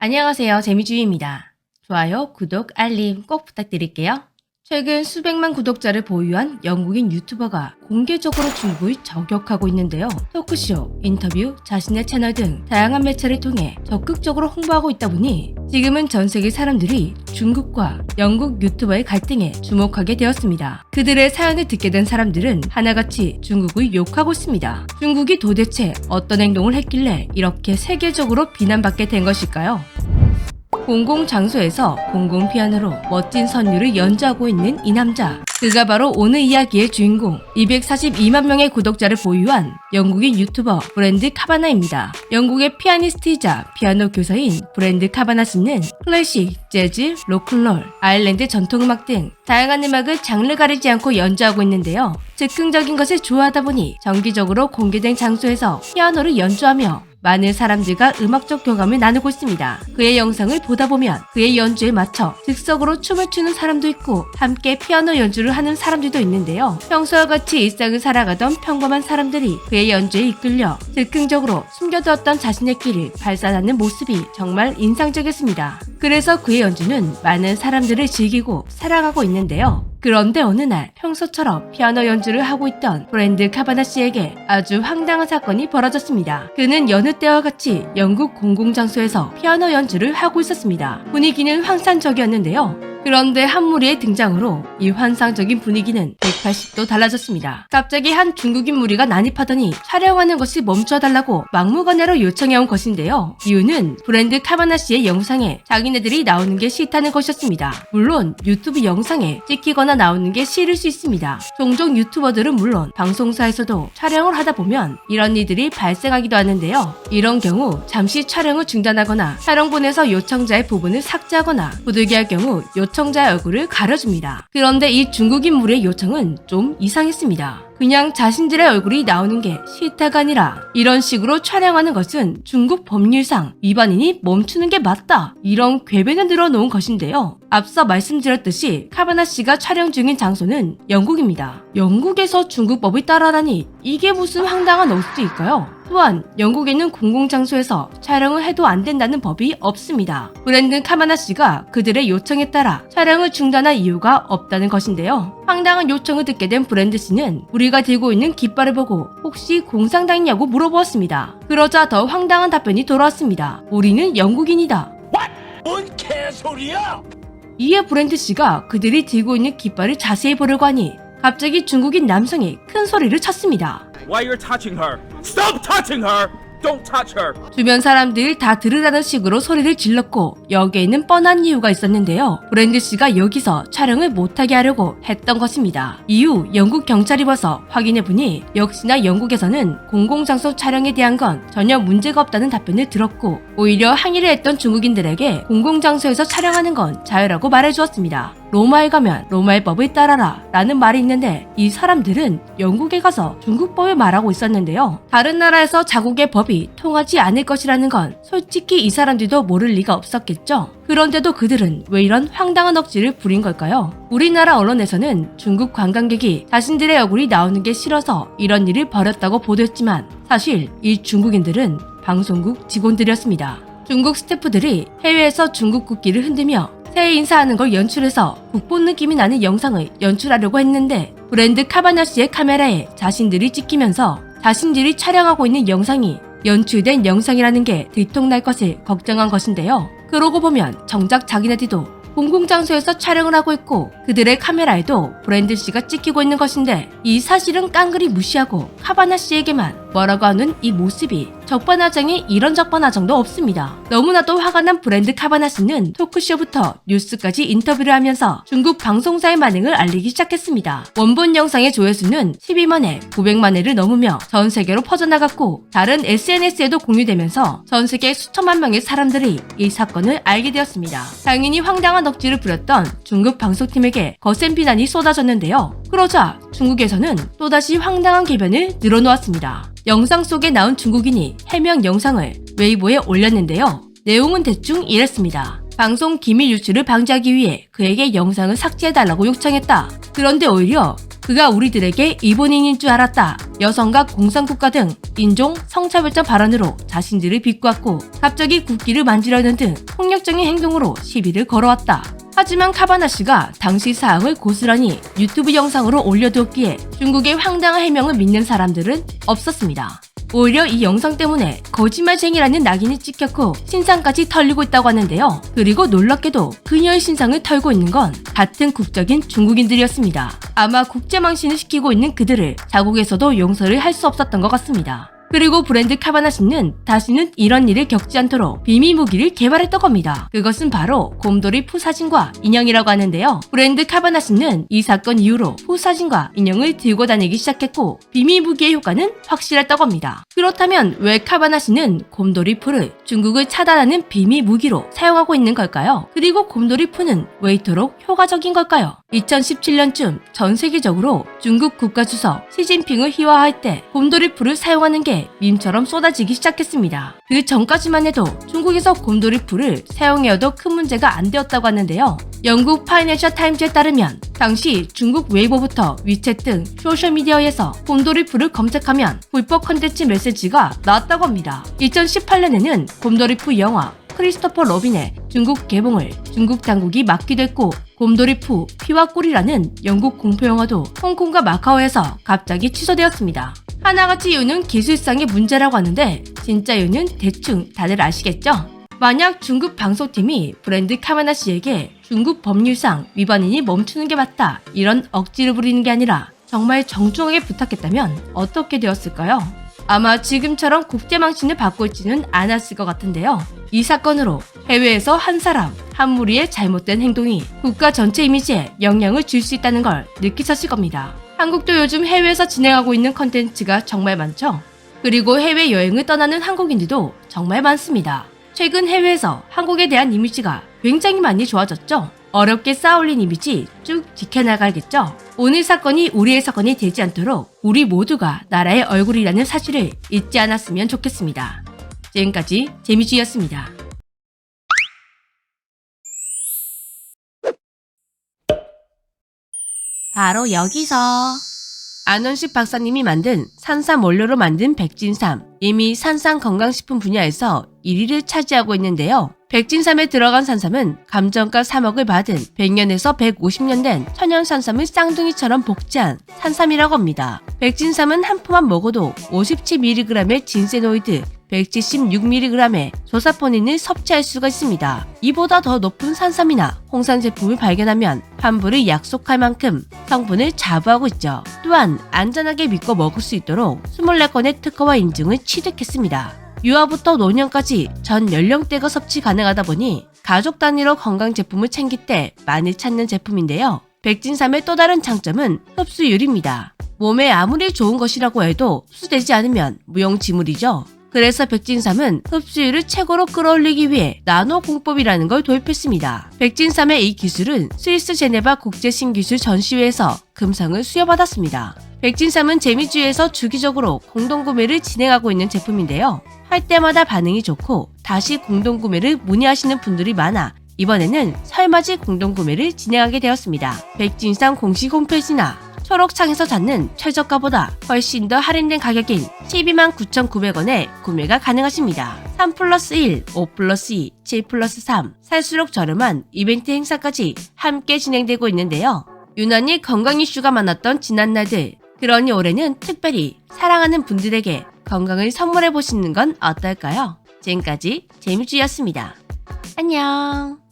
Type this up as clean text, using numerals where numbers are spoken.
안녕하세요. 재미주의입니다. 좋아요, 구독, 알림 꼭 부탁드릴게요. 최근 수백만 구독자를 보유한 영국인 유튜버가 공개적으로 중국을 저격하고 있는데요. 토크쇼, 인터뷰, 자신의 채널 등 다양한 매체를 통해 적극적으로 홍보하고 있다 보니 지금은 전 세계 사람들이 중국과 영국 유튜버의 갈등에 주목하게 되었습니다. 그들의 사연을 듣게 된 사람들은 하나같이 중국을 욕하고 있습니다. 중국이 도대체 어떤 행동을 했길래 이렇게 세계적으로 비난받게 된 것일까요? 공공장소에서 공공피아노로 멋진 선율을 연주하고 있는 이 남자. 그가 바로 오늘 이야기의 주인공, 242만 명의 구독자를 보유한 영국인 유튜버 브랜드 카바나입니다. 영국의 피아니스트이자 피아노 교사인 브랜드 카바나 씨는 클래식, 재즈, 로큰롤, 아일랜드 전통음악 등 다양한 음악을 장르 가리지 않고 연주하고 있는데요. 즉흥적인 것을 좋아하다 보니 정기적으로 공개된 장소에서 피아노를 연주하며 많은 사람들과 음악적 교감을 나누고 있습니다. 그의 영상을 보다 보면 그의 연주에 맞춰 즉석으로 춤을 추는 사람도 있고 함께 피아노 연주를 하는 사람들도 있는데요. 평소와 같이 일상을 살아가던 평범한 사람들이 그의 연주에 이끌려 즉흥적으로 숨겨두었던 자신의 길을 발산하는 모습이 정말 인상적이었습니다. 그래서 그의 연주는 많은 사람들을 즐기고 사랑하고 있는데요. 그런데 어느 날 평소처럼 피아노 연주를 하고 있던 브랜드 카바나 씨에게 아주 황당한 사건이 벌어졌습니다. 그는 여느 때와 같이 영국 공공장소에서 피아노 연주를 하고 있었습니다. 분위기는 환상적이었는데요. 그런데 한 무리의 등장으로 이 환상적인 분위기는 180도 달라졌습니다. 갑자기 한 중국인 무리가 난입하더니 촬영하는 것을 멈춰달라고 막무가내로 요청해온 것인데요. 이유는 브랜드 카바나 씨의 영상에 자기네들이 나오는 게 싫다는 것이었습니다. 물론 유튜브 영상에 찍히거나 나오는 게 싫을 수 있습니다. 종종 유튜버들은 물론 방송사에서도 촬영을 하다 보면 이런 일들이 발생하기도 하는데요. 이런 경우 잠시 촬영을 중단하거나 촬영본에서 요청자의 부분을 삭제하거나 부득이할 경우 요청자의 얼굴을 가려줍니다. 그런데 이 중국인 무리의 요청은 좀 이상했습니다. 그냥 자신들의 얼굴이 나오는 게 싫다가 아니라 이런 식으로 촬영하는 것은 중국 법률상 위반이니 멈추는 게 맞다. 이런 궤변을 늘어놓은 것인데요. 앞서 말씀드렸듯이 카바나 씨가 촬영 중인 장소는 영국입니다. 영국에서 중국법을 따라하다니 이게 무슨 황당한 어수일까요? 또한 영국에는 공공장소에서 촬영을 해도 안 된다는 법이 없습니다. 브랜드 카바나 씨가 그들의 요청에 따라 촬영을 중단한 이유가 없다는 것인데요. 황당한 요청을 듣게 된 브랜드 씨는 우리가 들고 있는 깃발을 보고 혹시 공산당이냐고 물어보았습니다. 그러자 더 황당한 답변이 돌아왔습니다. 우리는 영국인이다. 뭔 개소리야! 이에 브랜드 씨가 그들이 들고 있는 깃발을 자세히 보려고 하니 갑자기 중국인 남성이 큰 소리를 쳤습니다. Why you're touching her? Stop touching her! Don't touch her! 주변 사람들 다 들으라는 식으로 소리를 질렀고 여기에는 뻔한 이유가 있었는데요. 브랜드 씨가 여기서 촬영을 못하게 하려고 했던 것입니다. 이후 영국 경찰이 와서 확인해보니 역시나 영국에서는 공공장소 촬영에 대한 건 전혀 문제가 없다는 답변을 들었고 오히려 항의를 했던 중국인들에게 공공장소에서 촬영하는 건 자유라고 말해주었습니다. 로마에 가면 로마의 법을 따라라 라는 말이 있는데 이 사람들은 영국에 가서 중국법을 말하고 있었는데요. 다른 나라에서 자국의 법이 통하지 않을 것이라는 건 솔직히 이 사람들도 모를 리가 없었겠죠. 그런데도 그들은 왜 이런 황당한 억지를 부린 걸까요? 우리나라 언론에서는 중국 관광객이 자신들의 얼굴이 나오는 게 싫어서 이런 일을 벌였다고 보도했지만 사실 이 중국인들은 방송국 직원들이었습니다. 중국 스태프들이 해외에서 중국 국기를 흔들며 새해 인사하는 걸 연출해서 국본 느낌이 나는 영상을 연출하려고 했는데 브랜드 카바나 씨의 카메라에 자신들이 찍히면서 자신들이 촬영하고 있는 영상이 연출된 영상이라는 게 들통날 것을 걱정한 것인데요. 그러고 보면 정작 자기네들도 공공장소에서 촬영을 하고 있고 그들의 카메라에도 브랜드 씨가 찍히고 있는 것인데 이 사실은 깡그리 무시하고 카바나 씨에게만 뭐라고 하는 이 모습이 적반하장에 이런 적반하장도 없습니다. 너무나도 화가 난 브랜드 카바나 씨는 토크쇼부터 뉴스까지 인터뷰를 하면서 중국 방송사의 만행을 알리기 시작했습니다. 원본 영상의 조회수는 12만회, 900만회를 넘으며 전 세계로 퍼져나갔고 다른 SNS에도 공유되면서 전 세계 수천만 명의 사람들이 이 사건을 알게 되었습니다. 당연히 황당한 억지를 부렸던 중국 방송팀에게 거센 비난이 쏟아졌는데요. 그러자 중국에서는 또다시 황당한 궤변을 늘어놓았습니다. 영상 속에 나온 중국인이 해명 영상을 웨이보에 올렸는데요. 내용은 대충 이랬습니다. 방송 기밀 유출을 방지하기 위해 그에게 영상을 삭제해달라고 요청했다. 그런데 오히려 그가 우리들에게 일본인인 줄 알았다. 여성과 공산국가 등 인종, 성차별적 발언으로 자신들을 비꼬았고 갑자기 국기를 만지려는 등 폭력적인 행동으로 시비를 걸어왔다. 하지만 카바나 씨가 당시 사항을 고스란히 유튜브 영상으로 올려두었기에 중국의 황당한 해명을 믿는 사람들은 없었습니다. 오히려 이 영상 때문에 거짓말쟁이라는 낙인이 찍혔고 신상까지 털리고 있다고 하는데요. 그리고 놀랍게도 그녀의 신상을 털고 있는 건 같은 국적인 중국인들이었습니다. 아마 국제망신을 시키고 있는 그들을 자국에서도 용서를 할 수 없었던 것 같습니다. 그리고 브랜드 카바나 씨는 다시는 이런 일을 겪지 않도록 비밀 무기를 개발했던 겁니다. 그것은 바로 곰돌이 푸 사진과 인형이라고 하는데요. 브랜드 카바나 씨는 이 사건 이후로 푸 사진과 인형을 들고 다니기 시작했고 비밀 무기의 효과는 확실했다고 합니다. 그렇다면 왜 카바나 씨는 곰돌이 푸를 중국을 차단하는 비밀 무기로 사용하고 있는 걸까요? 그리고 곰돌이 푸는 왜 이토록 효과적인 걸까요? 2017년쯤 전 세계적으로 중국 국가주석 시진핑을 희화할 때 곰돌이 푸를 사용하는 게 밈처럼 쏟아지기 시작했습니다. 그 전까지만 해도 중국에서 곰돌이 푸를 사용해도 큰 문제가 안 되었다고 하는데요. 영국 파이낸셜 타임즈에 따르면 당시 중국 웨이보부터 위챗 등 소셜미디어에서 곰돌이 푸를 검색하면 불법 컨텐츠 메시지가 나왔다고 합니다. 2018년에는 곰돌이 푸 영화 크리스토퍼 로빈의 중국 개봉을 중국 당국이 막기도 했고 곰돌이 푸 피와 꿀이라는 영국 공포영화도 홍콩과 마카오에서 갑자기 취소되었습니다. 하나같이 이유는 기술상의 문제라고 하는데 진짜 이유는 대충 다들 아시겠죠? 만약 중국 방송팀이 브랜드 카바나 씨에게 중국 법률상 위반이니 멈추는 게 맞다 이런 억지를 부리는 게 아니라 정말 정중하게 부탁했다면 어떻게 되었을까요? 아마 지금처럼 국제망신을 받고 있지는 않았을 것 같은데요. 이 사건으로 해외에서 한 사람, 한 무리의 잘못된 행동이 국가 전체 이미지에 영향을 줄 수 있다는 걸 느끼셨을 겁니다. 한국도 요즘 해외에서 진행하고 있는 컨텐츠가 정말 많죠? 그리고 해외여행을 떠나는 한국인들도 정말 많습니다. 최근 해외에서 한국에 대한 이미지가 굉장히 많이 좋아졌죠? 어렵게 쌓아올린 이미지 쭉 지켜나가겠죠? 오늘 사건이 우리의 사건이 되지 않도록 우리 모두가 나라의 얼굴이라는 사실을 잊지 않았으면 좋겠습니다. 지금까지 재미쥐였습니다. 바로 여기서 안원식 박사님이 만든 산삼 원료로 만든 백진삼, 이미 산삼 건강식품 분야에서 1위를 차지하고 있는데요. 백진삼에 들어간 산삼은 감정가 3억을 받은 100년에서 150년 된 천연 산삼을 쌍둥이처럼 복제한 산삼이라고 합니다. 백진삼은 한 포만 먹어도 57mg의 진세노이드, 176mg의 조사포닌을 섭취할 수가 있습니다. 이보다 더 높은 산삼이나 홍삼 제품을 발견하면 환불을 약속할 만큼 성분을 자부하고 있죠. 또한 안전하게 믿고 먹을 수 있도록 24건의 특허와 인증을 취득했습니다. 유아부터 노년까지 전 연령대가 섭취 가능하다 보니 가족 단위로 건강 제품을 챙길 때 많이 찾는 제품인데요. 백진삼의 또 다른 장점은 흡수율입니다. 몸에 아무리 좋은 것이라고 해도 흡수되지 않으면 무용지물이죠. 그래서 백진삼은 흡수율을 최고로 끌어올리기 위해 나노 공법이라는 걸 도입했습니다. 백진삼의 이 기술은 스위스 제네바 국제신기술 전시회에서 금상을 수여받았습니다. 백진삼은 재미주에서 주기적으로 공동구매를 진행하고 있는 제품인데요. 할 때마다 반응이 좋고 다시 공동구매를 문의하시는 분들이 많아 이번에는 설맞이 공동구매를 진행하게 되었습니다. 백진삼 공식 홈페이지나 초록창에서 찾는 최저가보다 훨씬 더 할인된 가격인 129,900원에 구매가 가능하십니다. 3+1, 5+2, 7+3 살수록 저렴한 이벤트 행사까지 함께 진행되고 있는데요. 유난히 건강 이슈가 많았던 지난날들, 그러니 올해는 특별히 사랑하는 분들에게 건강을 선물해 보시는 건 어떨까요? 지금까지 재미쥐였습니다. 안녕.